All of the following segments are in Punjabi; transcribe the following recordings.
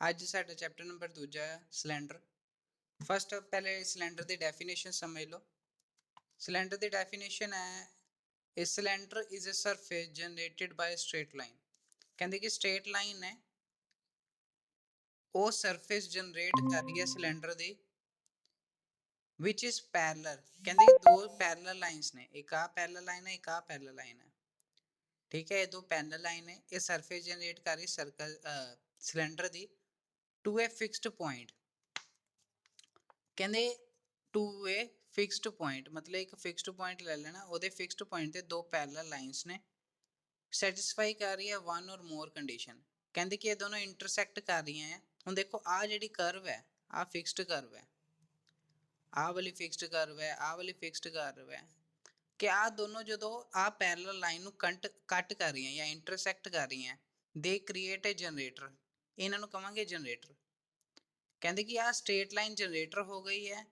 ਅੱਜ ਸਾਡਾ ਚੈਪਟਰ ਨੰਬਰ ਦੂਜਾ ਹੈ ਸਿਲੰਡਰ। ਫਸਟ ਪਹਿਲੇ ਸਿਲੰਡਰ ਦੀ ਡੈਫੀਨੇਸ਼ਨ ਸਮਝ ਲਓ। ਸਿਲੰਡਰ ਦੀ ਡੈਫੀਨੇਸ਼ਨ ਹੈ A cylinder is a surface generated by a straight line। ਕਹਿੰਦੇ ਕਿ ਸਟ੍ਰੇਟ ਲਾਈਨ ਹੈ ਉਹ ਸਰਫੇਸ ਜਨਰੇਟ ਕਰ ਰਹੀ ਹੈ cylinder the which is parallel। ਕਹਿੰਦੇ ਕਿ ਦੋ ਪੈਰਲਲ ਲਾਈਨਸ ਨੇ, ਇੱਕ ਆ ਪੈਰਲਲ ਲਾਈਨ ਹੈ, ਇੱਕ ਆ ਪੈਰਲਲ ਲਾਈਨ ਹੈ। ਠੀਕ ਹੈ, ਇਹ ਦੋ ਪੈਰਲਲ ਲਾਈਨ ਹੈ, ਇਹ ਸਰਫੇਸ ਜਨਰੇਟ ਕਰ ਰਹੀ circle cylinder the to a fixed point. ਕਹਿੰਦੇ ਟੂ ਏ ਫਿਕਸਡ ਪੁਆਇੰਟ ਮਤਲਬ ਇੱਕ ਫਿਕਸਡ ਪੁਆਇੰਟ ਲੈ ਲੈਣਾ, ਉਹਦੇ ਫਿਕਸਡ ਪੁਆਇੰਟ ਤੇ ਦੋ ਪੈਰਲਲ ਲਾਈਨਸ ਨੇ, ਸੈਟੀਸਫਾਈ ਕਰ ਰਹੀ ਹੈ ਵਨ ਔਰ ਮੋਰ ਕੰਡੀਸ਼ਨ। ਕਹਿੰਦੇ ਕਿ ਇਹ ਦੋਨੋਂ ਇੰਟਰਸੈਕਟ ਕਰ ਰਹੀਆਂ ਹੈ। ਹੁਣ ਦੇਖੋ ਆਹ ਜਿਹੜੀ ਕਰਵ ਹੈ, ਆਹ ਫਿਕਸਡ ਕਰਵ ਹੈ, ਆਹ ਵਾਲੀ ਫਿਕਸਡ ਕਰਵ ਹੈ, ਆਹ ਵਾਲੀ ਫਿਕਸਡ ਕਰਵ ਹੈ, ਕਿ ਆਹ ਦੋਨੋਂ ਜਦੋਂ ਆਹ ਪੈਰਲਲ ਲਾਈਨ ਨੂੰ ਕੱਟ ਕਰ ਰਹੀਆਂ ਜਾਂ ਇੰਟਰਸੈਕਟ ਕਰ ਰਹੀਆਂ, ਦੇ ਕ੍ਰੀਏਟ ਏ ਜਨਰੇਟਰ। ਇਹਨਾਂ ਨੂੰ ਕਵਾਂਗੇ ਜਨਰੇਟਰ। ਕਹਿੰਦੇ ਕਿ ਆਹ ਸਟ੍ਰੇਟ ਲਾਈਨ ਜਨਰੇਟਰ ਹੋ ਗਈ ਹੈ,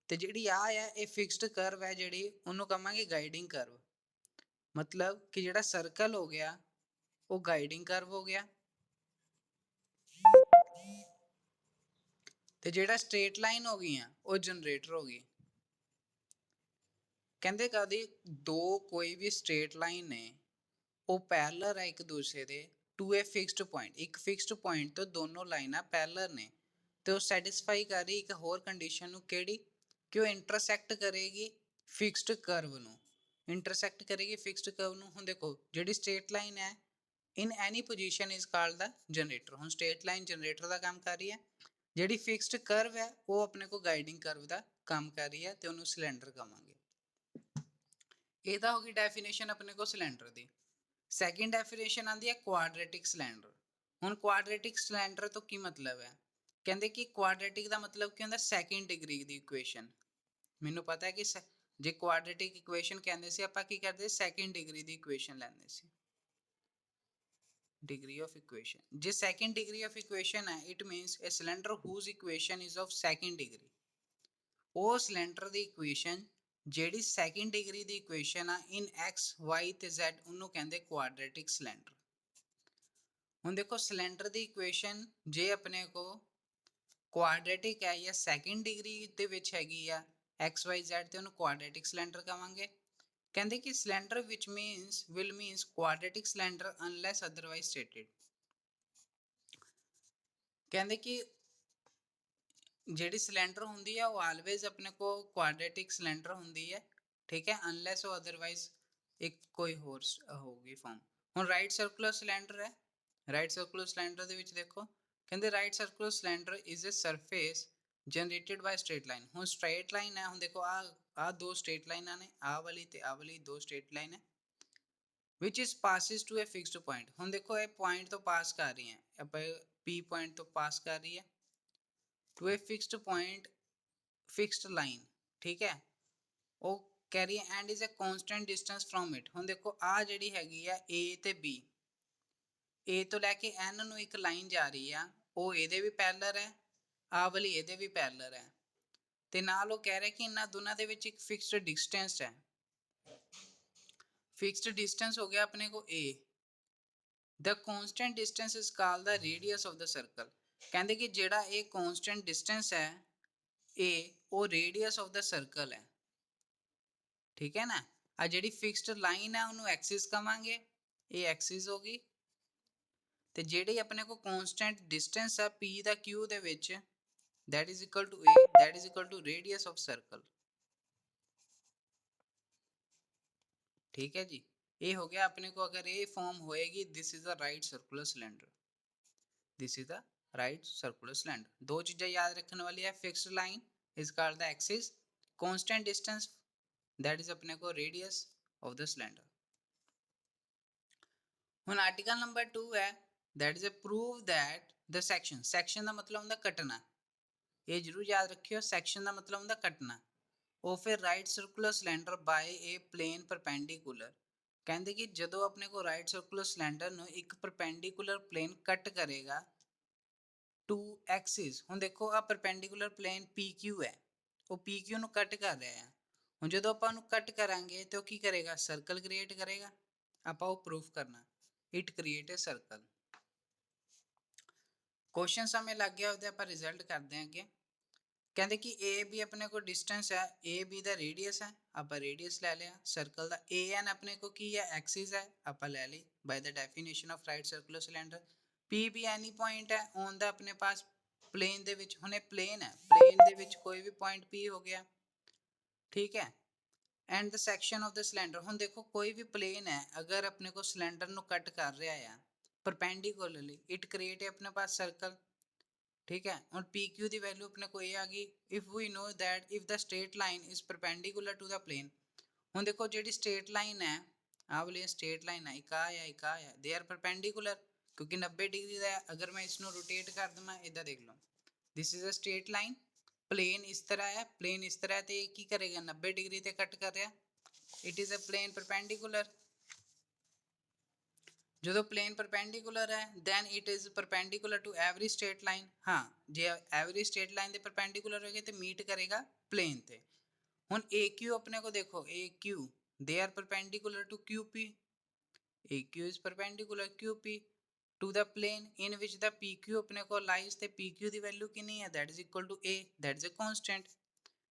ਤੇ ਜਿਹੜੀ ਆਹ ਹੈ ਇਹ ਫਿਕਸਡ ਕਰਵ ਹੈ ਜਿਹੜੀ, ਉਹਨੂੰ ਕਵਾਂਗੇ ਗਾਈਡਿੰਗ ਕਰਵ। ਮਤਲਬ ਕਿ ਜਿਹੜਾ ਸਰਕਲ ਹੋ ਗਿਆ ਉਹ ਗਾਈਡਿੰਗ ਕਰਵ ਹੋ ਗਿਆ, ਤੇ ਜਿਹੜਾ ਸਟ੍ਰੇਟ ਲਾਈਨ ਹੋ ਗਈਆਂ ਉਹ ਜਨਰੇਟਰ ਹੋ ਗਈ। ਕਹਿੰਦੇ ਕਦੀ ਦੋ ਕੋਈ ਵੀ ਸਟ੍ਰੇਟ ਲਾਈਨ ਨੇ ਉਹ ਪੈਰਲਲ ਹੈ ਇੱਕ ਦੂਸਰੇ ਦੇ ਟੂ ਏ ਫਿਕਸਡ ਪੁਆਇੰਟ, ਇੱਕ ਫਿਕਸਡ ਪੁਆਇੰਟ ਤੋਂ ਦੋਨੋਂ ਲਾਈਨਾਂ ਪੈਰਲਲ ਨੇ, ਤੇ ਉਹ ਸੈਟੀਸਫਾਈ ਕਰ ਰਹੀ ਇੱਕ ਹੋਰ ਕੰਡੀਸ਼ਨ ਨੂੰ, ਕਿਹੜੀ ਕਿ ਉਹ ਇੰਟਰਸੈਕਟ ਕਰੇਗੀ ਫਿਕਸਡ ਕਰਵ ਨੂੰ, ਇੰਟਰਸੈਕਟ ਕਰੇਗੀ ਫਿਕਸਡ ਕਰਵ ਨੂੰ। ਹੁਣ ਦੇਖੋ ਜਿਹੜੀ ਸਟ੍ਰੇਟ ਲਾਈਨ ਹੈ in any position is called the generator. ਹੁਣ ਸਟ੍ਰੇਟ ਲਾਈਨ ਜਨਰੇਟਰ ਦਾ ਕੰਮ ਕਰ ਰਹੀ ਹੈ, ਜਿਹੜੀ ਫਿਕਸਡ ਕਰਵ ਹੈ ਉਹ ਆਪਣੇ ਕੋਲ ਗਾਈਡਿੰਗ ਕਰਵ ਦਾ ਕੰਮ ਕਰ ਰਹੀ ਹੈ, ਤੇ ਉਹਨੂੰ ਸਿਲੰਡਰ ਕਵਾਂਗੇ। ਇਹ ਤਾਂ ਹੋ ਗਈ ਡੈਫੀਨੇਸ਼ਨ ਆਪਣੇ ਕੋਲ ਸਿਲੰਡਰ ਦੀ। ਸੈਕਿੰਡ ਡੈਫੀਨੇਸ਼ਨ ਆਉਂਦੀ ਹੈ ਕੁਆਡਰੇਟਿਕ ਸਿਲੰਡਰ। ਹੁਣ ਕੁਆਡਰੇਟਿਕ ਸਿਲੰਡਰ ਤੋਂ ਕੀ ਮਤਲਬ ਹੈ? ਕਹਿੰਦੇ ਕਿ ਕੁਆਡਰੇਟਿਕ ਦਾ ਮਤਲਬ ਕੀ ਹੁੰਦਾ? ਸੈਕਿੰਡ ਡਿਗਰੀ ਦੀ ਇਕੁਏਸ਼ਨ। ਮੈਨੂੰ ਪਤਾ ਹੈ ਕਿ ਜੇ ਕੁਆਡਰੇਟਿਕ ਇਕੁਏਸ਼ਨ ਕਹਿੰਦੇ ਸੀ ਆਪਾਂ ਕੀ ਕਰਦੇ? ਸੈਕਿੰਡ ਡਿਗਰੀ ਦੀ ਇਕੁਏਸ਼ਨ ਲੈਂਦੇ ਸੀ, degree of equation। ਜੇ second degree of equation ਹੈ it means a cylinder whose equation is of second degree। ਉਹ ਸਿਲੰਡਰ ਦੀ ਇਕੁਏਸ਼ਨ ਜਿਹੜੀ ਸੈਕਿੰਡ ਡਿਗਰੀ ਦੀ ਇਕੁਏਸ਼ਨ ਆ ਇਨ x y ਤੇ z, ਉਹਨੂੰ ਕਹਿੰਦੇ ਕੁਆਡਰੇਟਿਕ ਸਿਲੰਡਰ। ਹੁਣ ਦੇਖੋ ਸਿਲੰਡਰ ਦੀ ਇਕੁਏਸ਼ਨ ਜੇ ਆਪਣੇ ਕੋ ਕੁਆਡਰੇਟਿਕ ਹੈ ਜਾਂ ਸੈਕਿੰਡ ਡਿਗਰੀ ਦੇ ਵਿੱਚ ਹੈਗੀ ਆ x y z, ਤੇ ਉਹਨੂੰ ਕੁਆਡਰੇਟਿਕ ਸਿਲੰਡਰ ਕਵਾਂਗੇ। ਕਹਿੰਦੇ ਕਿ cylinder which means quadratic cylinder unless otherwise stated। ਕਹਿੰਦੇ ਕਿ ਜਿਹੜੀ ਸਿਲੰਡਰ ਹੁੰਦੀ ਹੈ ਉਹ ਆਲਵੇਜ਼ ਆਪਣੇ ਕੋ ਕੁਆਡਰੇਟਿਕ ਸਿਲੰਡਰ ਹੁੰਦੀ ਹੈ, ਠੀਕ ਹੈ, ਅਨਲੈਸ ਉਹ ਅਦਰਵਾਈਜ਼ ਇੱਕ ਕੋਈ ਹੋਰ ਹੋਊਗੀ ਫਾਰਮ। ਹੁਣ ਰਾਈਟ ਸਰਕੂਲਰ ਸਿਲੰਡਰ ਹੈ, ਰਾਈਟ ਸਰਕੂਲਰ ਸਿਲੰਡਰ ਦੇ ਵਿੱਚ ਦੇਖੋ ਕਹਿੰਦੇ right circular cylinder is a surface generated by straight line. ਹੁਣ ਸਟ੍ਰੇਟ ਲਾਈਨ ਹੈ, ਹੁਣ ਦੇਖੋ ਆਹ ਦੋ ਸਟ੍ਰੇਟ ਲਾਈਨਾਂ ਨੇ, ਆਹ ਵਾਲੀ ਤੇ ਆਹ ਵਾਲੀ ਦੋ ਸਟ੍ਰੇਟ ਲਾਈਨ ਹੈ which is passes to a fixed point। ਹੁਣ ਦੇਖੋ ਇਹ ਪੁਆਇੰਟ ਤੋਂ ਪਾਸ ਕਰ ਰਹੀ ਹੈ, ਆਪਾਂ P ਪੁਆਇੰਟ ਤੋਂ ਪਾਸ ਕਰ ਰਹੀ ਹੈ to a fixed point, fixed line, ਠੀਕ ਹੈ, ਉਹ ਕਹਿ ਰਹੀ ਹੈ and is a constant distance from it। ਹੁਣ ਦੇਖੋ ਆਹ ਜਿਹੜੀ ਹੈਗੀ ਆ A ਤੇ B, A ਤੋਂ ਲੈ ਕੇ N ਨੂੰ ਇੱਕ ਲਾਈਨ ਜਾ ਰਹੀ ਆ, ਉਹ ਇਹਦੇ ਵੀ ਪੈਰਲਲ ਹੈ, ਆਹ ਵਾਲੀ ਇਹਦੇ ਵੀ ਪੈਰਲਲ ਹੈ, ਤੇ ਨਾਲ ਉਹ ਕਹਿ ਰਿਹਾ ਕਿ ਇਹਨਾਂ ਦੋਨਾਂ ਦੇ ਵਿੱਚ ਇੱਕ ਫਿਕਸਡ ਡਿਸਟੈਂਸ ਹੈ। ਫਿਕਸਡ ਡਿਸਟੈਂਸ ਹੋ ਗਿਆ ਆਪਣੇ ਕੋ A। The constant distance is called the radius of the circle। ਕਹਿੰਦੇ ਕਿ ਜਿਹੜਾ ਇਹ constant distance ਹੈ A, ਉਹ radius of the circle ਹੈ, ਠੀਕ ਹੈ ਨਾ। ਆ ਜਿਹੜੀ ਫਿਕਸਡ ਲਾਈਨ ਹੈ ਉਹਨੂੰ ਐਕਸਿਸ ਕਵਾਂਗੇ, ਇਹ ਐਕਸਿਸ ਹੋ ਗਈ, ਤੇ ਜਿਹੜੀ ਆਪਣੇ ਕੋ constant distance ਹੈ P ਦਾ Q ਦੇ ਵਿੱਚ, that is equal to A, that is equal to radius of circle। ठीक है जी, ये हो गया अपने को। अगर ये फॉर्म होएगी, this is the right circular cylinder, this is the right circular cylinder. दो चीजें याद रखने वाली है, fixed line is called the axis, constant distance that is अपने को रेडियस ऑफ द सिलेंडर। ਹੁਣ आर्टिकल नंबर 2 है that is a prove that the section, section का मतलब होंगे कटना, ये जरूर याद रखियो, सेक्शन का मतलब होंगे cutting off a right circular cylinder by a plane perpendicular. कहते कि जो अपने को राइट सर्कुलर सिलेंडर ਨੂੰ एक परपेंडिकुलर प्लेन कट करेगा टू एक्सिस। ਹੁਣ देखो आ परपेंडिकुलर प्लेन PQ है, वो PQ ਨੂੰ कट कर रहा है। ਹੁਣ ਜਦੋਂ ਆਪਾਂ ਉਹਨੂੰ कट करांगे तो ਕੀ करेगा? सर्कल क्रिएट करेगा। ਆਪਾਂ ਉਹ प्रूफ करना, it create a circle. Question हमें लग गया ਉਹਦੇ ਆਪਾਂ ਰਿਜ਼ਲਟ ਕਰਦੇ ਹਾਂ ਅੱਗੇ। ਕਹਿੰਦੇ ਕਿ AB ਆਪਣੇ ਕੋਲ ਡਿਸਟੈਂਸ ਹੈ, AB ਦਾ ਰੇਡੀਅਸ ਹੈ, ਆਪਾਂ ਰੇਡੀਅਸ ਲੈ ਲਿਆ ਸਰਕਲ ਦਾ। AN ਆਪਣੇ ਕੋਲ ਕੀ ਹੈ, ਐਕਸਿਸ ਹੈ, ਆਪਾਂ ਲੈ ਲਈ by the definition of right circular cylinder. PB any point ਹੈ ਔਨ ਦਾ ਆਪਣੇ ਪਾਸ ਪਲੇਨ ਦੇ ਵਿੱਚ, ਹੁਣ ਇਹ ਪਲੇਨ ਹੈ, ਪਲੇਨ ਦੇ ਵਿੱਚ ਕੋਈ ਵੀ ਪੁਆਇੰਟ P ਹੋ ਗਿਆ, ਠੀਕ ਹੈ। And the section of the cylinder, ਹੁਣ ਦੇਖੋ ਕੋਈ ਵੀ ਪਲੇਨ ਹੈ ਅਗਰ ਆਪਣੇ ਕੋਲ ਸਿਲੰਡਰ ਨੂੰ ਕੱਟ ਕਰ ਰਿਹਾ ਆ ਪਰਪੈਂਡੀਕੂਲਰਲੀ, ਇਟ ਕ੍ਰੀਏਟ ਆਪਣੇ ਪਾਸ ਸਰਕਲ, ठीक है। और PQ की वैल्यू अपने को ये आ गई, if we know that if the straight line is perpendicular to the plane. ਹੁਣ देखो जी स्ट्रेट लाइन है आ वाली स्ट्रेट लाइन है, एक आ है, दे आर परपेंडिकुलर क्योंकि 90 डिग्री का है। अगर मैं इसको रोटेट कर दूँ इधर देख लो, this is a straight line, plane इस तरह है, प्लेन इस तरह है, तो ये की करेगा 90 डिग्री से कट कर रहा, it is a plane perpendicular. जो प्लेन परपेंडिकुलर है then it is perpendicular to every straight line. हाँ जे एवरी स्ट्रेट लाइन के परपेंडिकुलर होगी तो मीट करेगा प्लेन ते। हुन AQ अपने को देखो, AQ they are perpendicular to QP, AQ is perpendicular QP to the plane in which the PQ अपने को लाइज, ते PQ की वैल्यू कितनी है, that is equal to A, that is a constant.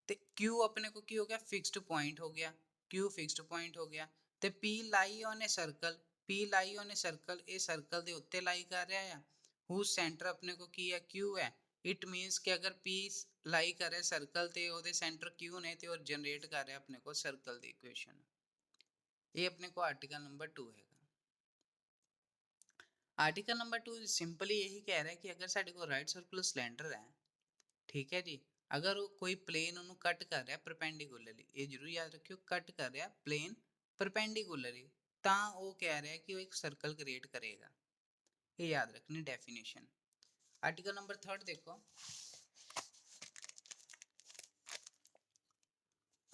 ते Q अपने को की हो गया, फिक्स्ड पॉइंट हो गया, Q फिक्स्ड पॉइंट हो गया। ते P lie on a circle, P lie on a circle, ये सर्कल के उत्ते लाई कर रहा है, हुज सेंटर अपने को की है, Q है। इट मीनस कि अगर P लाई कर रहा सर्कल ते ओदे सेंटर Q ने, तो जनरेट कर रहा अपने को सर्कल की इक्वेशन। ये अपने को आर्टिकल नंबर 2 है। आर्टिकल नंबर 2 सिंपली यही कह रहा है कि अगर साढ़े को राइट सर्कुलर सिलेंडर है, ठीक है जी, अगर कोई प्लेन उन्होंने कट कर रहा परपेंडिकुलरली, ये जरूर याद रखियो, कट कर रहा प्लेन परपेंडिकुलरली, तो वो कह रहा है कि वो एक सर्कल क्रिएट करेगा, ये याद रखनी डेफिनेशन। आर्टिकल नंबर 3 देखो,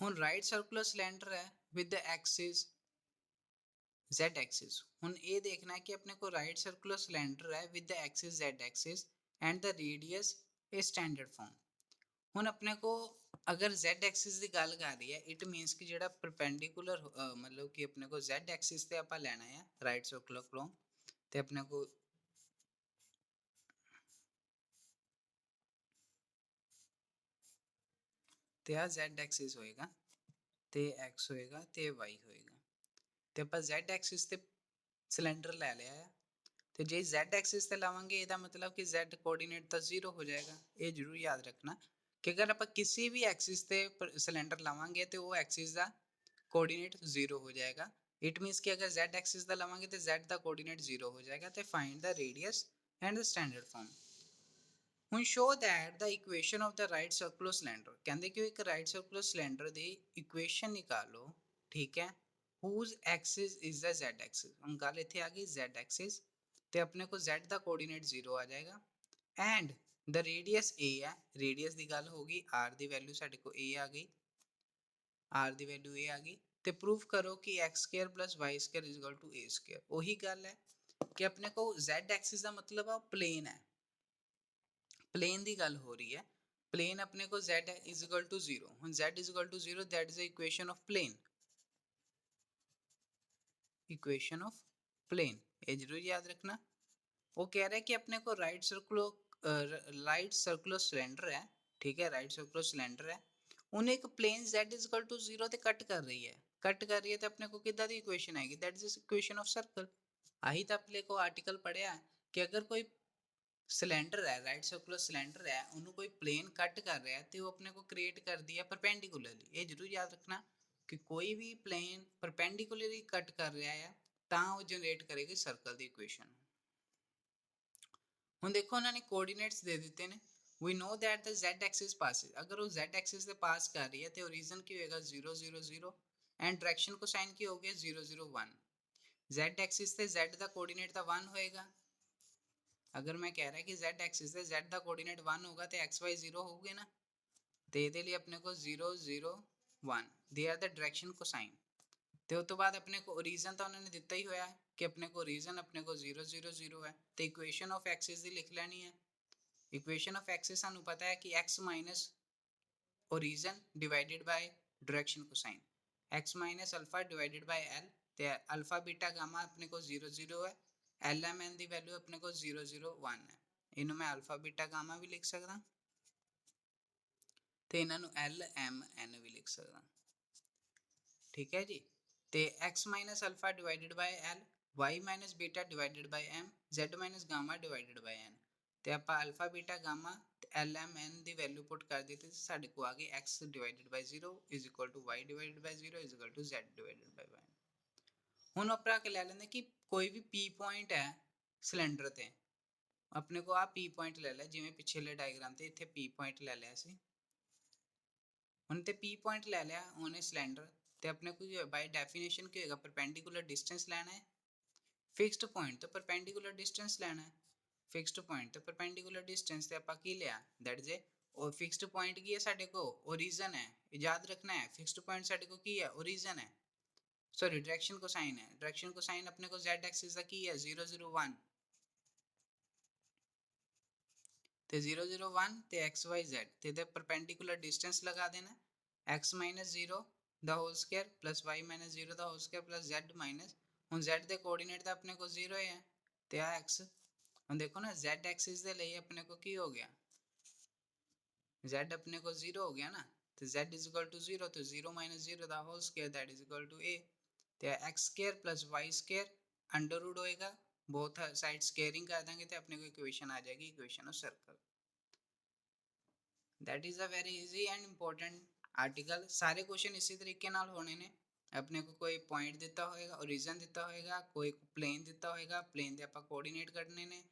हुन राइट सर्कुलर सिलेंडर है with the axis Z axis. हुन ये देखना है कि अपने को राइट सर्कुलर सिलेंडर है with the axis Z axis and the radius a standard form. ਹੁਣ अपने को अगर Z एक्सिस की गल कर रही है, इट मीनस कि जो परपेंडिकुलर मतलब कि अपने को Z एक्सिस से आप लेना है राइट सर्कुलर फ्लो, तो अपने को तो Z एक्सिस होएगा, तो X होएगा, तो Y होएगा, तो आप Z एक्सिस से सिलेंडर ले लिया है, तो जे Z एक्सिस से लावेंगे इसका मतलब कि Z कोऑर्डिनेट तो 0 हो जाएगा। ये जरूर याद रखना कि अगर आप किसी भी एक्सिस से सिलेंडर लावेंगे तो वो एक्सिस का कोऑर्डिनेट 0 हो जाएगा। इट मीनस कि अगर Z एक्सिस का लावेंगे तो Z का कोऑर्डिनेट 0 हो जाएगा। तो find the radius and the standard form. हुन show that the equation of the right circular cylinder, कहते कि एक राइट सर्कुलर सिलेंडर की इक्वेशन निकालो, ठीक है, whose axis is the Z axis। हम गल इत्थे आ गई Z axis, तो अपने को Z का कोऑर्डिनेट 0 आ जाएगा एंड द रेडियस A है, रेडियस की गल होगी, R की वैल्यू साडे को A आ गई, R की वैल्यू A आ गई, तो प्रूफ करो कि X square plus Y square is equal to A square. वही गल है कि अपने को Z एक्सिस का मतलब है प्लेन है, प्लेन की गल हो रही है, प्लेन अपने को Z इज इक्वल टू 0, हुन Z is equal to 0, that is the equation of plane, equation of plane, ये जरूर याद रखना। वो कह रहा है कि अपने को राइट सर्कुलर सिलेंडर है, ठीक है, राइट सर्कुलर सिलेंडर है, उन्हें एक plane Z is equal to 0 ते कट कर रही है, कट कर रही है, तो अपने को कितना दी इक्वेशन आएगी, that is equation of circle. आही तो अपने को आर्टिकल पढ़िया कि अगर कोई सिलेंडर है, राइट सर्कुलर सिलेंडर है, उन्होंने कोई प्लेन कट कर रहा है, तो वो अपने को क्रिएट कर दिया परपेंडिकुलरली। ये जरूर याद रखना कि कोई भी प्लेन परपेंडिकुलरली कट कर रहा है तो वो जनरेट करेगी सर्कल की इक्वेशन। ਹੁਣ देखो उन्होंने कोऑर्डिनेट्स दे दिते ने, we know that the Z axis passes, अगर वो Z एक्सिस से पास कर रही है तो ओरिजिन की होएगा 0 0 0 एंड डायरेक्शन कोसाइन की हो गया 0 0 1। Z एक्सिस से Z का कोऑर्डिनेट तो 1 होएगा, अगर मैं कह रहा है कि Z एक्सिस से Z का कोऑर्डिनेट 1 होगा तो XY 0 होगे ना, तो ये लिए अपने को 0 0 1 they are the direction cosine. तो उस तो बाद अपने को ओरिजन तो उन्होंने दिता ही होया कि अपने को ओरिजन अपने को 0 0 0 है, तो इक्वेशन ऑफ एक्सिस की लिख लेनी है। इक्वेशन ऑफ एक्सिस सानू पता है कि x minus origin divided by direction cosine, x minus alpha divided by l, तो अल्फा बीटा गामा अपने को 0 0 है, एल एम एन की वैल्यू अपने को 0 0 1 है, ਇਹਨੂੰ ਮੈਂ ਅਲਫਾ ਬੀਟਾ ਗਾਮਾ ਵੀ ਲਿਖ ਸਕਦਾ ਤੇ ਇਹਨਾਂ ਨੂੰ L M N ਵੀ ਲਿਖ ਸਕਦਾ। ਠੀਕ ਹੈ ਜੀ। ਤੇ x minus alpha divided by L, y minus beta divided by M, z minus gamma divided by N। ਤੇ ਆਪਾਂ ਅਲਫਾ ਬੀਟਾ ਗਾਮਾ ਤੇ L M N ਦੀ ਵੈਲਿਊ ਪੁੱਟ ਕਰ ਦਿੱਤੀ, ਸਾਡੇ ਕੋ ਆ ਗਈ x divided by 0 is equal to y divided by 0 is equal to z divided by 1। ਹੁਣ ਆਪਾਂ ਕਿ ਲੈ ਲੈਂਦੇ ਕਿ ਕੋਈ ਵੀ P ਪੁਆਇੰਟ ਹੈ ਸਿਲੰਡਰ ਤੇ, ਆਪਣੇ ਕੋ ਆ P ਪੁਆਇੰਟ ਲੈ ਲਿਆ, ਜਿਵੇਂ ਪਿਛਲੇ ਡਾਇਗਰਾਮ ਤੇ ਇੱਥੇ P ਪੁਆਇੰਟ ਲੈ ਲਿਆ ਸੀ। ਹੁਣ ਤੇ P ਪੁਆਇੰਟ ਲੈ ਲਿਆ ਉਹਨੇ ਸਿਲੰਡਰ ਤੇ ਆਪਣੇ ਕੋ ਬਾਈ ਡੈਫੀਨੇਸ਼ਨ ਕੀ ਹੋਏਗਾ, ਪਰਪੈਂਡੀਕੂਲਰ ਡਿਸਟੈਂਸ ਲੈਣਾ ਹੈ, ਫਿਕਸਡ ਪੁਆਇੰਟ ਤੋਂ ਪਰਪੈਂਡੀਕੂਲਰ ਡਿਸਟੈਂਸ ਲੈਣਾ ਹੈ। ਫਿਕਸਡ ਪੁਆਇੰਟ ਤੋਂ ਪਰਪੈਂਡੀਕੂਲਰ ਡਿਸਟੈਂਸ ਤੇ ਆਪਾਂ ਕੀ ਲਿਆ, ਦੈਟ ਇਜ਼ ਉਹ ਫਿਕਸਡ ਪੁਆਇੰਟ ਕੀ ਹੈ ਸਾਡੇ ਕੋ, ਓਰੀਜਨ ਹੈ। ਯਾਦ ਰੱਖਣਾ ਹੈ ਫਿਕਸਡ ਪੁਆਇੰਟ ਸਾਡੇ ਕੋ ਕੀ ਹੈ, ਓਰੀਜਨ ਹੈ। ਸੌਰੀ ਡਾਇਰੈਕਸ਼ਨ ਕੋਸਾइन है, डायरेक्शन कोसाइन अपने को z एक्सिस का की है 0 0 1 ਤੇ 0 0 1 ਤੇ x y z ਤੇ ਇਹਦੇ ਪਰਪੈਂਡੀਕੂਲਰ ਡਿਸਟੈਂਸ ਲਗਾ ਦੇਣਾ, x ਮਾਈਨਸ 0 ਦਾ whole square plus y minus 0 ਦਾ whole square plus z minus, ਹੁਣ z ਦੇ ਕੋਆਰਡੀਨੇਟ ਤਾਂ ਆਪਣੇ ਕੋਲ 0 ਹੈ ਤੇ ਆ x। ਹੁਣ ਦੇਖੋ ਨਾ z एक्सिस ਦੇ ਲਈ ਆਪਣੇ ਕੋ ਕੀ ਹੋ ਗਿਆ, z अपने को 0 हो गया ना, तो z इज इक्वल टू 0, तो 0 minus 0 the whole square that is equal to a। तो X square plus Y square under root होएगा, बोथ साइड स्क्वायरिंग कर देंगे तो अपने को इक्वेशन आ जाएगी, equation of circle. That is a very easy and important article. सारे क्वेश्चन इसी तरीके नाल होने ने, अपने को कोई पॉइंट दिता होएगा, ओरिजिन दिता होएगा, कोई प्लेन दिता होएगा, प्लेन दे आपां कोऑर्डिनेट करने ने,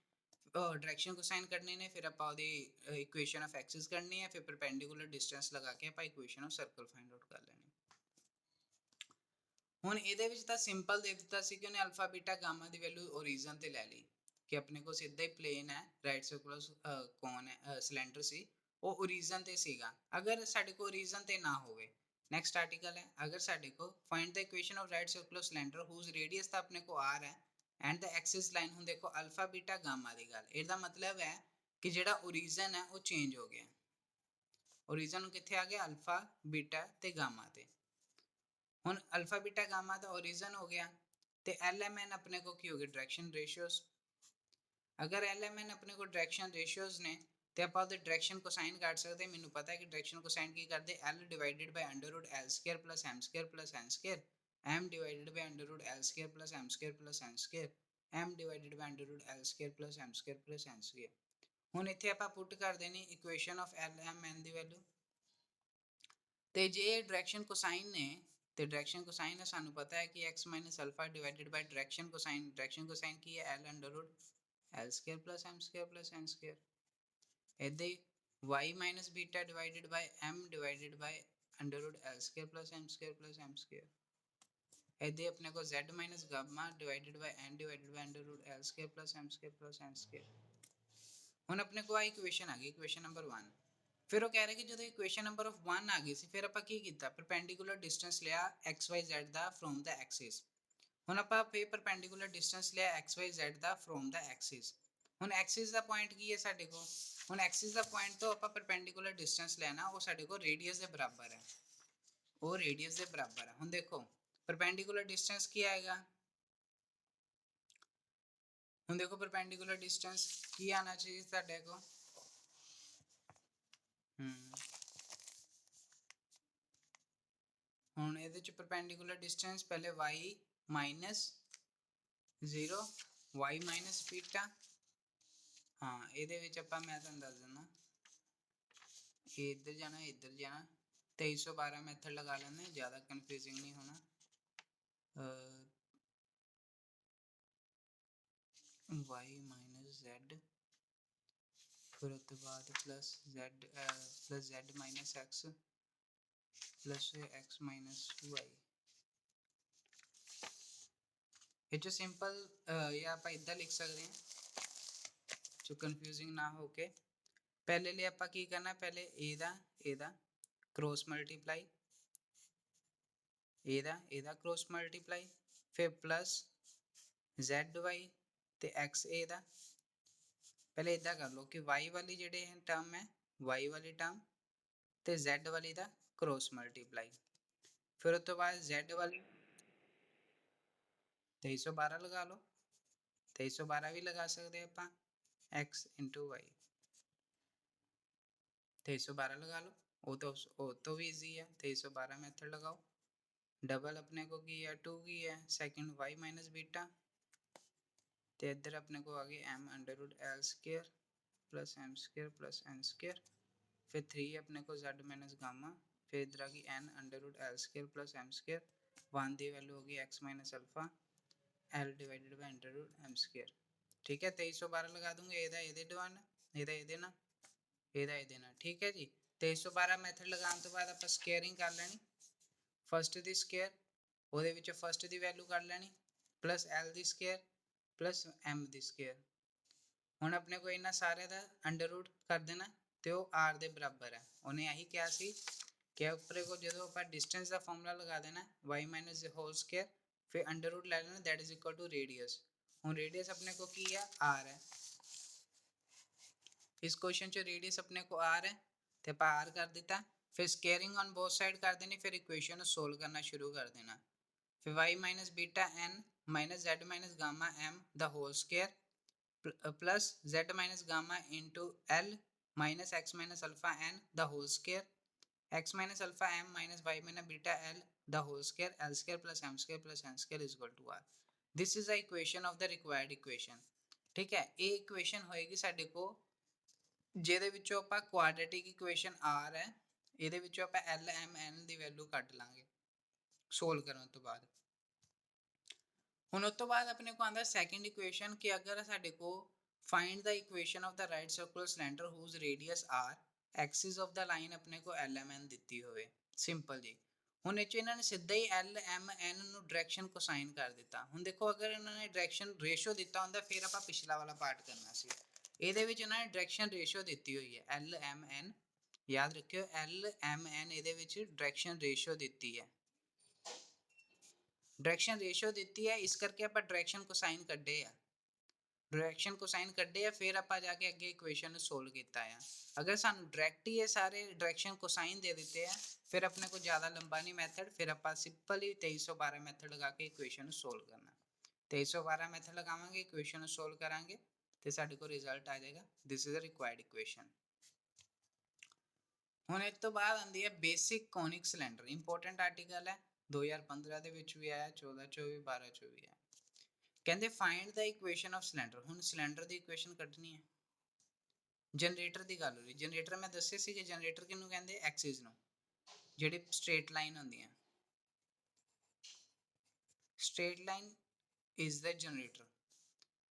डायरेक्शन कोसाइन करने ने, फिर ਆਪਾਂ ਉਹਦੀ ਇਕੁਏਸ਼ਨ ਆਫ ਐਕਸਿਸ ਕਰਨੀ ਹੈ, ਫਿਰ ਪਰਪੈਂਡੀਕੂਲਰ ਡਿਸਟੈਂਸ ਲਗਾ ਕੇ ਆਪਾਂ equation of circle find out ਕਰ ਲੈਣੀ। ਹੁਣ ਇਹਦੇ ਵਿੱਚ ਤਾਂ ਸਿੰਪਲ ਦੇ ਦਿੱਤਾ ਸੀ ਕਿ ਉਹਨੇ ਅਲਫਾ ਬੀਟਾ ਗਾਮਾ ਦੀ ਵੈਲਿਊ ਓਰੀਜਨ ਤੇ ਲੈ ਲਈ, ਕਿ ਆਪਣੇ ਕੋਲ ਸਿੱਧਾ ਹੀ ਪਲੇਨ ਹੈ, ਰਾਈਟ ਸਰਕੂਲਰ ਕੋਨ ਹੈ, ਸਿਲੰਡਰ ਸੀ, ਉਹ ਓਰੀਜਨ ਤੇ ਸੀਗਾ। ਅਗਰ ਸਾਡੇ ਕੋਲ ਓਰੀਜਨ ਤੇ ਨਾ ਹੋਵੇ, ਨੈਕਸਟ ਆਰਟੀਕਲ ਹੈ, ਅਗਰ ਸਾਡੇ ਕੋਲ find the equation of right circular cylinder whose radius ਤਾਂ ਆਪਣੇ ਕੋਲ r ਹੈ ਐਂਡ ਦ ਐਕਸਿਸ ਲਾਈਨ। ਹੁਣ ਦੇਖੋ ਅਲਫਾ ਬੀਟਾ ਗਾਮਾ ਦੀ ਗੱਲ, ਇਹਦਾ ਮਤਲਬ ਹੈ ਕਿ ਜਿਹੜਾ ਓਰੀਜਨ ਹੈ ਉਹ ਚੇਂਜ ਹੋ ਗਿਆ, ਓਰੀਜਨ ਕਿੱਥੇ ਆ ਗਿਆ, ਅਲਫਾ ਬੀਟਾ ਤੇ ਗਾਮਾ ਤੇ। ਹੁਣ ਅਲਫਾ ਬੀਟਾ ਗਾਮਾ ਦਾ ਓਰੀਜਨ ਹੋ ਗਿਆ ਤੇ LMN ਆਪਣੇ ਕੋ ਕੀ ਹੋ ਗਿਆ, ਡਾਇਰੈਕਸ਼ਨ ਰੇਸ਼ੀਓਜ਼। ਅਗਰ LMN ਆਪਣੇ ਕੋ ਡਾਇਰੈਕਸ਼ਨ ਰੇਸ਼ੀਓਜ਼ ਨੇ ਤੇ ਆਪਾਂ ਉਹਦੇ ਡਾਇਰੈਕਸ਼ਨ ਕੋਸਾਈਨ ਕੱਢ ਸਕਦੇ। ਮੈਨੂੰ ਪਤਾ ਹੈ ਕਿ ਡਾਇਰੈਕਸ਼ਨ ਕੋਸਾਈਨ ਕੀ ਕਰਦੇ, L divided by under root L square plus M square plus N square, M divided by under root L square plus M square plus N square, M divided by under root L square plus M square plus N square. ਹੁਣ ਇੱਥੇ ਆਪਾਂ ਪੁੱਟ ਕਰ ਦੇਣੀ ਇਕੁਏਸ਼ਨ ਆਫ LMN ਦੀ ਵੈਲਿਊ, ਤੇ ਜੇ ਡਾਇਰੈਕਸ਼ਨ ਕੋਸਾਈਨ ਨੇ ਤੇ ਡਾਇਰੈਕਸ਼ਨ ਕੋਸਾਈਨ ਹੈ, ਸਾਨੂੰ ਪਤਾ ਹੈ ਕਿ x minus alpha divided by direction cosine, direction cosine ਕੀ ਹੈ, L under root L square plus M square plus N square. ਇੱਦਾਂ ਹੀ y minus beta divided by M divided by under root L square plus M square plus M square. ਇੱਦਾਂ ਹੀ ਆਪਣੇ ਕੋਲ z minus gamma divided by n divided by under root L square plus M square plus N square. ਹੁਣ ਆਪਣੇ ਕੋਲ ਆ ਇਕੁਏਸ਼ਨ ਆ ਗਈ, ਇਕੁਏਸ਼ਨ ਨੰਬਰ 1। ਫਿਰ ਉਹ ਕਹਿ ਰਿਹਾ ਕਿ ਜਦੋਂ ਇਕੁਏਸ਼ਨ ਨੰਬਰ ਆਫ 1 ਆ ਗਈ ਸੀ, ਫਿਰ ਆਪਾਂ ਕੀ ਕੀਤਾ, ਪਰਪੈਂਡੀਕੂਲਰ ਡਿਸਟੈਂਸ ਲਿਆ XYZ the from the Axis. ਹੁਣ ਆਪਾਂ ਫੇਰ ਪਰਪੈਂਡੀਕੂਲਰ ਡਿਸਟੈਂਸ ਲਿਆ XYZ the from the Axis. ਹੁਣ ਐਕਸਿਸ ਦਾ ਪੁਆਇੰਟ ਕੀ ਹੈ ਸਾਡੇ ਕੋਲ, ਹੁਣ ਐਕਸਿਸ ਦਾ ਪੁਆਇੰਟ ਤੋਂ ਆਪਾਂ ਪਰਪੈਂਡੀਕੂਲਰ ਡਿਸਟੈਂਸ ਲੈਣਾ, ਉਹ ਸਾਡੇ ਕੋਲ ਰੇਡੀਅਸ ਦੇ ਬਰਾਬਰ ਹੈ, ਉਹ ਰੇਡੀਅਸ ਦੇ ਬਰਾਬਰ ਹੈ। ਹੁਣ ਦੇਖੋ ਪਰਪੈਂਡੀਕੂਲਰ ਡਿਸਟੈਂਸ ਕੀ ਆਏਗਾ, ਹੁਣ ਦੇਖੋ ਪਰਪੈਂਡੀਕੂਲਰ ਡਿਸਟੈਂਸ ਕੀ ਆਣਾ चाहिए ਤੁਹਾਡੇ ਕੋਲ, ਹੁਣ ਇਹਦੇ ਚ ਪਰਪੈਂਡੀਕੂਲਰ ਡਿਸਟੈਂਸ ਪਹਿਲੇ y ਮਾਈਨਸ 0 y ਮਾਈਨਸ ਬੀਟਾ, ਹਾਂ ਇਹਦੇ ਵਿੱਚ ਆਪਾਂ ਮੈਂ ਤੁਹਾਨੂੰ ਦੱਸ ਦਿੰਦਾ, ਇਹ ਇੱਧਰ ਜਾਣਾ ਇੱਧਰ ਜਾਣਾ, 2312 ਮੈਥਡ ਲਗਾ ਲੈਂਦੇ, ਜ਼ਿਆਦਾ ਕਨਫਿਊਜ਼ਿੰਗ ਨਹੀਂ ਹੋਣਾ। y ਮਾਈਨਸ z फिर उसके बाद plus z minus X plus X minus Y. ये जो सिंपल ये आप इधर लिख सकते हैं जो कन्फ्यूजिंग ना हो के। पहले लिए आप की करना, पहले एदा क्रॉस मल्टीप्लाई, एदा क्रॉस मल्टीप्लाई, फिर प्लस जेड वाई ते एक्स एदा। पहले इदा कर लो कि y वाली जेडे टर्म है, y वाली टर्म ते z वाली दा क्रॉस मल्टीप्लाई, फिर उस तो बाद z वाली 2312 लगा लो, 2312 भी लगा सकते हैं आप, x इंटू वाई। 2312 लगा लो, वो तो भी ईजी है। 2312 मेथड लगाओ, डबल अपने को की है 2 की है, सेकंड y माइनस बीटा, तो इधर अपने को आ गया m under root l square plus m square plus n square, फिर 3 अपने को z माइनस गामा, फिर इधर आ गई n under root l square plus m square, 1 दी वैल्यू होगी x minus alpha l divided by under root m square. ठीक है, 2312 लगा दूंगे, ਇਹਦਾ ਇਹਦੇ ਡਿਵਾਈਡ ਇਹਦਾ ਇਹਦੇ ਨਾਲ ਇਹਦਾ ਇਹਦੇ ਨਾਲ। ਠੀਕ ਹੈ ਜੀ, 2312 ਮੈਥਡ ਲਗਾਉਣ ਤੋਂ ਬਾਅਦ ਆਪਾਂ ਸਕੇਅਰਿੰਗ ਕਰ ਲੈਣੀ, ਫਸਟ ਦੀ ਸਕੇਅਰ, ਉਹਦੇ ਵਿੱਚੋਂ ਫਸਟ ਦੀ ਵੈਲਿਊ ਕੱਢ ਲੈਣੀ ਪਲੱਸ l ਦੀ ਸਕੇਅਰ ਪਲੱਸ m ਦੀ ਸਕੇਅਰ। ਹੁਣ ਆਪਣੇ को ਇਹਨਾਂ ਸਾਰਿਆਂ ਦਾ ਅੰਡਰ रूट ਕਰ ਦੇਣਾ ਤੇ ਉਹ r ਦੇ ਬਰਾਬਰ ਹੈ। ਉਹਨੇ ਇਹੀ ਕਿਹਾ ਸੀ ਕਿ ਉੱਪਰੇ को ਜਦੋਂ ਆਪਾਂ डिस्टेंस ਦਾ ਫਾਰਮੂਲਾ ਲਗਾ ਦੇਣਾ y minus the whole square, फिर अंडर रूट ले लेना that is equal to radius. ਹੁਣ रेडियस अपने को की है r है, इस क्वेश्चन ਚ रेडियस अपने को r है ਤੇ ਆਪਾਂ r ਕਰ ਦਿੱਤਾ, फिर स्केयरिंग ऑन बोथ साइड कर देनी, फिर इक्वेशन ਨੂੰ सोल्व करना शुरू कर देना, फिर y minus beta n minus z minus gamma m the whole square plus z minus gamma into l minus x minus alpha n the whole square, x minus alpha m minus y minus beta l the whole square l square plus m square plus n square is equal to r। this is the equation of the required equation। ठीक है, ਇਹ ਇਕੁਏਸ਼ਨ ਹੋਏਗੀ ਸਾਡੇ ਕੋ ਜਿਹਦੇ ਵਿੱਚੋਂ ਆਪਾਂ ਕੁਆਡ੍ਰੈਟਿਕ ਇਕੁਏਸ਼ਨ r ਹੈ, ਇਹਦੇ ਵਿੱਚੋਂ ਆਪਾਂ l m n ਦੀ ਵੈਲਿਊ ਕੱਢ ਲਾਂਗੇ ਸੋਲਵ ਕਰਨ ਤੋਂ ਬਾਅਦ। ਹੁਣ ਉਸ ਤੋਂ ਬਾਅਦ ਆਪਣੇ ਕੋ ਆਂਦਾ ਸੈਕੰਡ ਇਕੁਏਸ਼ਨ ਕਿ ਅਗਰ ਸਾਡੇ ਕੋ find the equation of the right circular cylinder whose radius r, axis of the line ਆਪਣੇ ਕੋ l m n ਦਿੱਤੀ ਹੋਵੇ। ਸਿੰਪਲ ਜੀ, ਹੁਣ ਇਹ ਚ ਇਹਨਾਂ ਨੇ ਸਿੱਧਾ ਹੀ l m n ਨੂੰ ਡਾਇਰੈਕਸ਼ਨ ਕੋਸਾਈਨ ਕਰ ਦਿੱਤਾ। ਹੁਣ ਦੇਖੋ ਅਗਰ ਇਹਨਾਂ ਨੇ ਡਾਇਰੈਕਸ਼ਨ ਰੇਸ਼ੋ ਦਿੱਤਾ ਹੁੰਦਾ ਫਿਰ ਆਪਾਂ ਪਿਛਲਾ ਵਾਲਾ ਪਾਰਟ ਕਰਨਾ ਸੀ, ਇਹਦੇ ਵਿੱਚ ਇਹਨਾਂ ਨੇ ਡਾਇਰੈਕਸ਼ਨ ਰੇਸ਼ੋ ਦਿੱਤੀ ਹੋਈ ਹੈ l m n, ਯਾਦ ਰੱਖਿਓ l m n ਇਹਦੇ ਵਿੱਚ ਡਾਇਰੈਕਸ਼ਨ ਰੇਸ਼ੋ ਦਿੱਤੀ ਹੈ, ਡਾਇਰੈਕਸ਼ਨ ਰੇਸ਼ੋ ਦਿੱਤੀ ਹੈ, ਇਸ ਕਰਕੇ ਆਪਾਂ ਡਾਇਰੈਕਸ਼ਨ ਕੋਸਾਈਨ ਕੱਢੇ ਆ, ਡਾਇਰੈਕਸ਼ਨ ਕੋਸਾਈਨ ਕੱਢੇ ਆ, ਫਿਰ ਆਪਾਂ ਜਾ ਕੇ ਅੱਗੇ ਇਕੁਏਸ਼ਨ ਨੂੰ ਸੋਲਵ ਕੀਤਾ ਆ। ਅਗਰ ਸਾਨੂੰ ਡਾਇਰੈਕਟ ਹੀ ਇਹ ਸਾਰੇ ਡਾਇਰੈਕਸ਼ਨ ਕੋਸਾਈਨ ਦੇ ਦਿੱਤੇ ਆ ਫਿਰ ਆਪਣੇ ਕੋਲ ਜ਼ਿਆਦਾ ਲੰਬਾ ਨਹੀਂ ਮੈਥਡ, ਫਿਰ ਆਪਾਂ ਸਿੰਪਲ ਹੀ 2312 ਮੈਥਡ ਲਗਾ ਕੇ ਇਕੁਏਸ਼ਨ ਨੂੰ ਸੋਲਵ ਕਰਨਾ। 2312 ਮੈਥਡ ਲਗਾਵਾਂਗੇ, ਇਕੁਏਸ਼ਨ ਨੂੰ ਸੋਲਵ ਕਰਾਂਗੇ ਤੇ ਸਾਡੇ ਕੋਲ ਰਿਜ਼ਲਟ ਆ ਜਾਏਗਾ this is a required equation. ਹੁਣ ਇਸ ਤੋਂ ਬਾਅਦ ਆਉਂਦੀ ਹੈ basic conic cylinder, important article ਹੈ, 2015 ਦੇ ਵਿੱਚ ਵੀ ਆਇਆ, 14 ਚ ਵੀ 12 ਚ ਵੀ ਆਇਆ। ਕਹਿੰਦੇ find the equation of cylinder. ਹੁਣ ਸਿਲੰਡਰ ਦੀ ਇਕੁਏਸ਼ਨ ਕੱਢਣੀ ਹੈ। ਜਨਰੇਟਰ ਦੀ ਗੱਲ ਹੋ ਰਹੀ, ਜਨਰੇਟਰ ਮੈਂ ਦੱਸਿਆ ਸੀ ਕਿ ਜਨਰੇਟਰ ਕਿਹਨੂੰ ਕਹਿੰਦੇ, ਐਕਸਿਸ ਨੂੰ, ਜਿਹੜੀ ਸਟ੍ਰੇਟ ਲਾਈਨ ਹੁੰਦੀ ਹੈ, straight line is the generator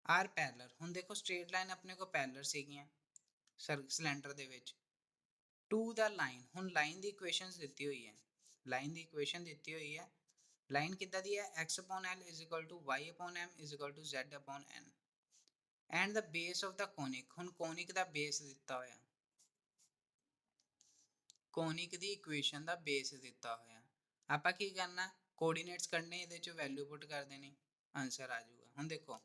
are parallel. ਹੁਣ ਦੇਖੋ ਸਟ੍ਰੇਟ ਲਾਈਨ ਆਪਣੇ ਕੋ ਪੈਰਲਰ ਸੀਗੀਆਂ ਸਿਲੰਡਰ ਦੇ ਵਿੱਚ ਟੂ ਦਾ ਲਾਈਨ। ਹੁਣ ਲਾਈਨ ਦੀ ਇਕੁਏਸ਼ਨ ਦਿੱਤੀ ਹੋਈ ਹੈ, ਲਾਈਨ ਦੀ ਇਕੁਏਸ਼ਨ ਦਿੱਤੀ ਹੋਈ ਹੈ, ਲਾਈਨ ਕਿੱਦਾਂ ਦੀ ਹੈ, x upon l is equal to y upon m is equal to z upon n and the base of the conic। ਹੁਣ ਕੋਨਿਕ ਦਾ ਬੇਸ ਦਿੱਤਾ ਹੋਇਆ, ਕੋਨਿਕ ਦੀ ਇਕੁਏਸ਼ਨ ਦਾ ਬੇਸ ਦਿੱਤਾ ਹੋਇਆ, ਆਪਾਂ ਕੀ ਕਰਨਾ ਕੋਆਰਡੀਨੇਟਸ ਕੱਢਨੇ, ਇਹਦੇ ਚ ਵੈਲਿਊ ਪੁੱਟ ਕਰ ਦੇਣੀ, ਆਨਸਰ ਆ ਜਾਊਗਾ। ਹੁਣ ਦੇਖੋ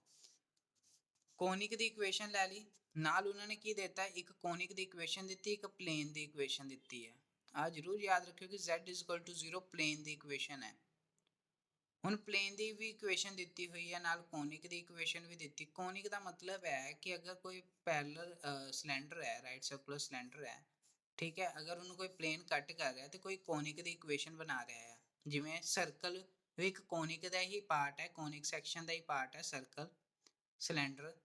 ਕੋਨਿਕ ਦੀ ਇਕੁਏਸ਼ਨ ਲੈ ਲਈ, ਨਾਲ ਉਹਨਾਂ ਨੇ ਕੀ ਦਿੱਤਾ, ਇੱਕ ਕੋਨਿਕ ਦੀ ਇਕੁਏਸ਼ਨ ਦਿੱਤੀ, ਇੱਕ ਪਲੇਨ ਦੀ ਇਕੁਏਸ਼ਨ ਦਿੱਤੀ ਹੈ। ਆ ਜ਼ਰੂਰ ਯਾਦ ਰੱਖਿਓ ਕਿ z is equal to 0 plain the equation ਹੈ। ਹੁਣ ਪਲੇਨ ਦੀ ਵੀ ਇਕੁਏਸ਼ਨ ਦਿੱਤੀ ਹੋਈ ਹੈ, ਨਾਲ ਕੋਨਿਕ ਦੀ ਇਕੁਏਸ਼ਨ ਵੀ ਦਿੱਤੀ। ਕੋਨਿਕ ਦਾ ਮਤਲਬ ਹੈ ਕਿ ਅਗਰ ਕੋਈ ਪੈਰਲਲ ਸਿਲੰਡਰ ਹੈ, ਰਾਈਟ ਸਰਕੂਲਰ ਸਿਲੰਡਰ ਹੈ, ਠੀਕ ਹੈ, ਅਗਰ ਉਹਨੂੰ ਕੋਈ ਪਲੇਨ ਕੱਟ ਕਰ ਰਿਹਾ ਤੇ ਕੋਈ ਕੋਨਿਕ ਦੀ ਇਕੁਏਸ਼ਨ ਬਣਾ ਰਿਹਾ ਹੈ, ਜਿਵੇਂ ਸਰਕਲ ਵੀ ਇੱਕ ਕੋਨਿਕ ਦਾ ਹੀ ਪਾਰਟ ਹੈ, ਕੋਨਿਕ ਸੈਕਸ਼ਨ ਦਾ ਹੀ ਪਾਰਟ ਹੈ ਸਰਕਲ, ਸਿਲੰਡਰ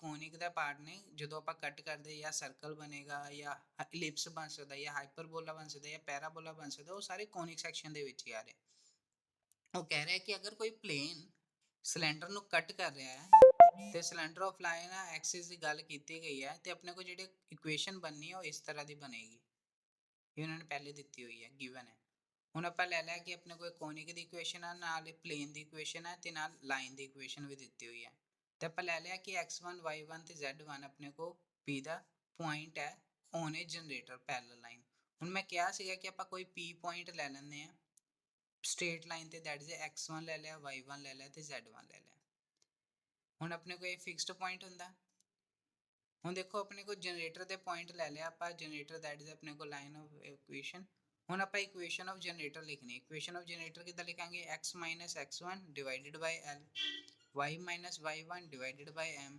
ਕੋਨਿਕ ਦਾ ਪਾਰਟ ਨੇ। ਜਦੋਂ ਆਪਾਂ ਕੱਟ ਕਰਦੇ ਜਾਂ ਸਰਕਲ ਬਣੇਗਾ ਜਾਂ ਇਲਿਪਸ ਬਣ ਸਕਦਾ ਜਾਂ ਹਾਈਪਰਬੋਲਾ ਬਣ ਸਕਦਾ ਜਾਂ ਪੈਰਾਬੋਲਾ ਬਣ ਸਕਦਾ, ਉਹ ਸਾਰੇ ਕੋਨਿਕ ਸੈਕਸ਼ਨ ਦੇ ਵਿੱਚ ਹੀ ਆ ਰਹੇ। ਉਹ ਕਹਿ ਰਿਹਾ ਕਿ ਅਗਰ ਕੋਈ ਪਲੇਨ ਸਿਲੰਡਰ ਨੂੰ ਕੱਟ ਕਰ ਰਿਹਾ ਹੈ ਤੇ ਸਿਲੰਡਰ ਆਫ ਲਾਈਨ ਐਕਸਿਸ ਦੀ ਗੱਲ ਕੀਤੀ ਗਈ ਹੈ, ਤੇ ਆਪਣੇ ਕੋਲ ਜਿਹੜੀ ਇਕੁਏਸ਼ਨ ਬਣਨੀ ਹੈ ਉਹ ਇਸ ਤਰ੍ਹਾਂ ਦੀ ਬਣੇਗੀ, ਇਹ ਉਹਨਾਂ ਨੇ ਪਹਿਲੇ ਦਿੱਤੀ ਹੋਈ ਹੈ, ਗਿਵਨ ਹੈ। ਹੁਣ ਆਪਾਂ ਲੈ ਲਿਆ ਕਿ ਆਪਣੇ ਕੋਲ ਕੋਨਿਕ ਦੀ ਇਕੁਏਸ਼ਨ ਹੈ, ਨਾਲ ਪਲੇਨ ਦੀ ਇਕੁਏਸ਼ਨ ਹੈ, ਤੇ ਨਾਲ ਲਾਈਨ ਦੀ ਇਕੁਏਸ਼ਨ ਵੀ ਦਿੱਤੀ ਹੋਈ ਹੈ। ਤੇ ਆਪਾਂ ਲੈ ਲਿਆ ਕਿ x1 y1 ਤੇ z1 ਆਪਣੇ ਕੋ P ਦਾ ਪੁਆਇੰਟ ਹੈ on A generator parallel line. ਹੁਣ ਮੈਂ ਕਿਹਾ ਸੀਗਾ ਕਿ ਆਪਾਂ ਕੋਈ P ਪੁਆਇੰਟ ਲੈ ਲੈਂਦੇ ਆ ਸਟ੍ਰੇਟ ਲਾਈਨ ਤੇ, ਦੈਟ ਇਜ਼ x1 ਲੈ ਲਿਆ, y1 ਲੈ ਲਿਆ ਤੇ z1 ਲੈ ਲਿਆ। ਹੁਣ ਆਪਣੇ ਕੋਲ ਇਹ ਫਿਕਸਡ ਪੁਆਇੰਟ ਹੁੰਦਾ। ਹੁਣ ਦੇਖੋ ਆਪਣੇ ਕੋਲ ਜਨਰੇਟਰ ਦੇ ਪੁਆਇੰਟ ਲੈ ਲਿਆ ਆਪਾਂ, ਜਨਰੇਟਰ ਦੈਟ ਇਜ਼ ਆਪਣੇ ਕੋਲ ਲਾਈਨ ਆਫ ਇਕੁਏਸ਼ਨ। ਹੁਣ ਆਪਾਂ ਇਕੁਏਸ਼ਨ ਆਫ ਜਨਰੇਟਰ ਲਿਖਣੀ, ਇਕੁਏਸ਼ਨ ਆਫ ਜਨਰੇਟਰ ਕਿੱਦਾਂ ਲਿਖਾਂਗੇ, x minus x1 divided by l, y minus y1 divided by m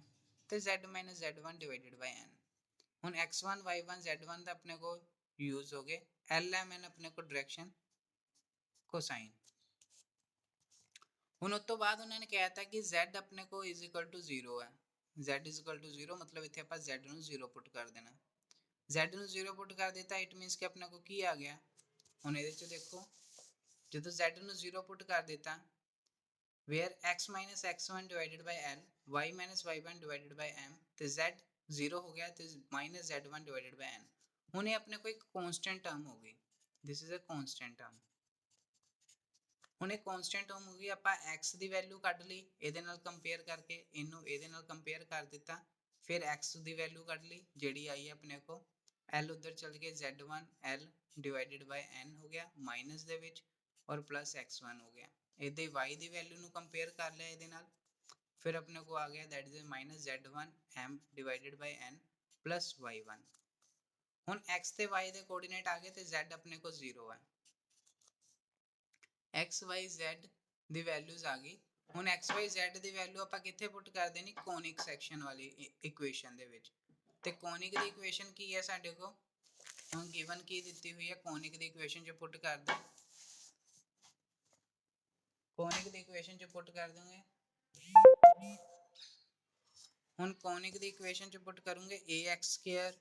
ਤੇ z minus z1 divided by n। ਹੁਣ x1 y1 z1 ਦਾ ਆਪਣੇ ਕੋਲ ਯੂਜ਼ ਹੋ ਗਏ, lmn ਆਪਣੇ ਕੋਲ ਡਾਇਰੈਕਸ਼ਨ ਕੋਸਾਈਨ। ਹੁਣ ਉਸ ਤੋਂ ਬਾਅਦ ਉਹਨਾਂ ਨੇ ਕਹਿਤਾ ਕਿ z ਆਪਣੇ ਕੋਲ ਇਜ਼ ਇਕੁਅਲ ਟੂ 0 ਹੈ, z ਇਜ਼ ਇਕੁਅਲ ਟੂ 0 ਮਤਲਬ ਇੱਥੇ ਆਪਾਂ z ਨੂੰ 0 ਪੁੱਟ ਕਰ ਦੇਣਾ। z ਨੂੰ 0 ਪੁੱਟ ਕਰ ਦਿੱਤਾ, ਇਟ ਮੀਨਸ ਕਿ ਆਪਣੇ ਕੋਲ ਕੀ ਆ ਗਿਆ, ਹੁਣ ਇਹਦੇ 'ਚ ਦੇਖੋ ਜਦੋਂ z ਨੂੰ 0 ਪੁੱਟ ਕਰ ਦਿੱਤਾ where x minus x1 divided by l, y minus y1 divided by m, ਤੇ z 0 ਹੋ ਗਿਆ ਤੇ minus z1 divided by n। ਹੁਣ ਇਹ ਆਪਣੇ ਕੋਲ ਇੱਕ constant term ਹੋ ਗਈ, this is a constant term। ਹੁਣ ਇਹ constant term ਹੋ ਗਈ, ਆਪਾਂ x ਦੀ ਵੈਲਿਊ ਕੱਢ ਲਈ ਇਹਦੇ ਨਾਲ ਕੰਪੇਅਰ ਕਰਕੇ, ਇਹਨੂੰ ਇਹਦੇ ਨਾਲ ਕੰਪੇਅਰ ਕਰ ਦਿੱਤਾ, ਫਿਰ x ਦੀ ਵੈਲਿਊ ਕੱਢ ਲਈ ਜਿਹੜੀ ਆਈ ਹੈ ਆਪਣੇ ਕੋਲ, l ਉੱਧਰ ਚਲ ਗਏ z1 l divided by n ਹੋ ਗਿਆ ਮਾਈਨਸ ਦੇ ਵਿੱਚ ਔਰ ਪਲੱਸ x1 ਹੋ ਗਿਆ। ਇਹਦੇ y ਦੀ ਵੈਲਿਊ ਨੂੰ ਕੰਪੇਅਰ ਕਰ ਲਿਆ ਇਹਦੇ ਨਾਲ, ਫਿਰ ਆਪਣੇ ਕੋ ਆ ਗਿਆ that is minus z1 m divided by n plus y1। ਹੁਣ x ਤੇ y ਦੇ ਕੋਆਰਡੀਨੇਟ ਆ ਗਏ ਤੇ z ਆਪਣੇ ਕੋ 0 ਹੈ, x y z ਦੀ ਵੈਲਿਊਜ਼ ਆ ਗਈ। ਹੁਣ x y z ਦੀ ਵੈਲਿਊ ਆਪਾਂ ਕਿੱਥੇ ਪੁੱਟ ਕਰ ਦੇਣੀ, ਕੋਨਿਕ ਸੈਕਸ਼ਨ ਵਾਲੀ ਇਕੁਏਸ਼ਨ ਦੇ ਵਿੱਚ। ਤੇ ਕੋਨਿਕ ਦੀ ਇਕੁਏਸ਼ਨ ਕੀ ਹੈ ਸਾਡੇ ਕੋਲ, ਹੁਣ ਗਿਵਨ ਕੀ ਦਿੱਤੀ ਹੋਈ ਹੈ, ਕੋਨਿਕ ਦੀ ਇਕੁਏਸ਼ਨ 'ਚ ਪੁੱਟ ਕਰ ਦੋ, ਕੋਨਿਕ ਦੀ ਇਕੁਏਸ਼ਨ 'ਚ ਪੁੱਟ ਕਰ ਦੋਗੇ। ਹੁਣ ਕੋਨਿਕ ਦੀ ਇਕੁਏਸ਼ਨ 'ਚ ਪੁੱਟ ਕਰੂੰਗੇ ax square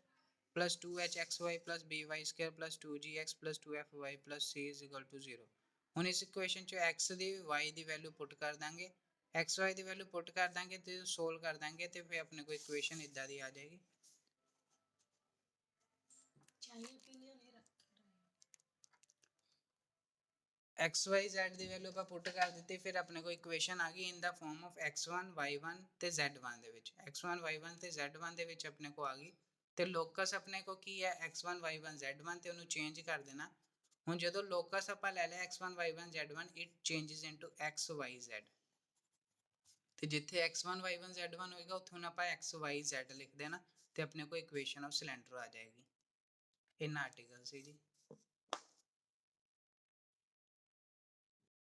plus 2hxy plus by square plus 2gx plus 2fy plus c is equal to 0। ਹੁਣ ਇਸ ਇਕੁਏਸ਼ਨ 'ਚ x ਦੀ y ਦੀ ਵੈਲਿਊ ਪੁੱਟ ਕਰ ਦਾਂਗੇ, xy ਦੀ ਵੈਲਿਊ ਪੁੱਟ ਕਰ ਦਾਂਗੇ ਤੇ ਸੋਲਵ ਕਰ ਦਾਂਗੇ ਤੇ ਫਿਰ ਆਪਣੇ ਕੋਲ ਇਕੁਏਸ਼ਨ ਇਦਾਂ ਦੀ ਆ ਜਾਏਗੀ। xyz ਦੀ ਵੈਲਿਊ ਆਪਾਂ ਪੁੱਟ ਕਰ ਦਿੱਤੀ, ਫਿਰ ਆਪਣੇ ਕੋਲ ਇਕੁਏਸ਼ਨ ਆ ਗਈ ਇਨ ਦਾ ਫਾਰਮ ਆਫ x1 y1 ਤੇ z1 ਦੇ ਵਿੱਚ, x1 y1 ਤੇ z1 ਦੇ ਵਿੱਚ ਆਪਣੇ ਕੋਲ ਆ ਗਈ। ਤੇ ਲੋਕਸ ਆਪਣੇ ਕੋਲ ਕੀ ਹੈ x1 y1 z1 ਤੇ ਉਹਨੂੰ ਚੇਂਜ ਕਰ ਦੇਣਾ। ਹੁਣ ਜਦੋਂ ਲੋਕਸ ਆਪਾਂ ਲੈ ਲਿਆ x1 y1 z1 it changes into x y z, ਤੇ ਜਿੱਥੇ x1 y1 z1 ਹੋਏਗਾ ਉੱਥੋਂ ਆਪਾਂ x y z ਲਿਖ ਦੇਣਾ ਤੇ ਆਪਣੇ ਕੋਲ ਇਕੁਏਸ਼ਨ ਆਫ ਸਿਲੈਂਡਰ ਆ ਜਾਏਗੀ। ਇਹਨਾਂ ਆਰਟੀਕਲ ਸੀ ਜੀ।